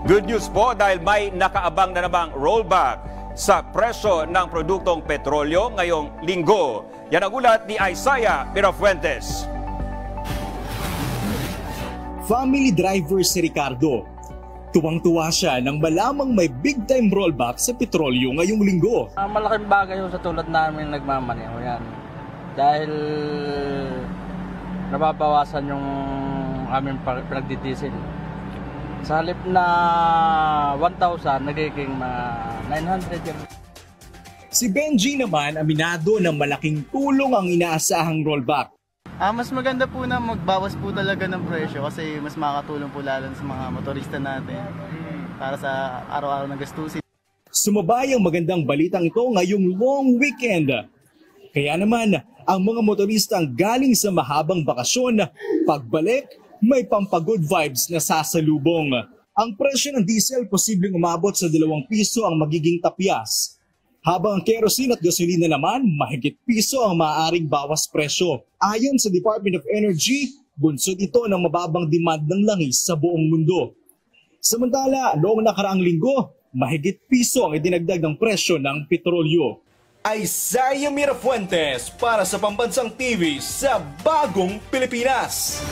Good news po dahil may nakaabang na namang rollback sa presyo ng produktong petrolyo ngayong linggo. Yan ang ulat ni Isaiah Mirafuentes. Family driver si Ricardo. Tuwang-tuwa siya nang malamang may big-time rollback sa petrolyo ngayong linggo. Malaking bagay yun sa tulad namin nagmamaneho yan. Dahil nababawasan yung aming pinagdidiesel. Sa halip na 1,000, nagiging 900 yan. Si Benji naman aminado na malaking tulong ang inaasahang rollback. Mas maganda po na magbawas po talaga ng presyo kasi mas makakatulong po lalo sa mga motorista natin para sa araw-araw na gastusin. Sumabay ang magandang balitang ito ngayong long weekend. Kaya naman, ang mga motoristang galing sa mahabang bakasyon, pagbalik, may pampagood vibes na sasalubong. Ang presyo ng diesel posibleng umabot sa 2 piso ang magiging tapyas. Habang ang kerosene at gasolina naman, mahigit piso ang maaaring bawas presyo. Ayon sa Department of Energy, bunsod ito ng mababang demand ng langis sa buong mundo. Samantala, noong nakaraang linggo, mahigit piso ang idinagdag ng presyo ng petrolyo. Isaiah Mirafuentes para sa Pambansang TV sa Bagong Pilipinas.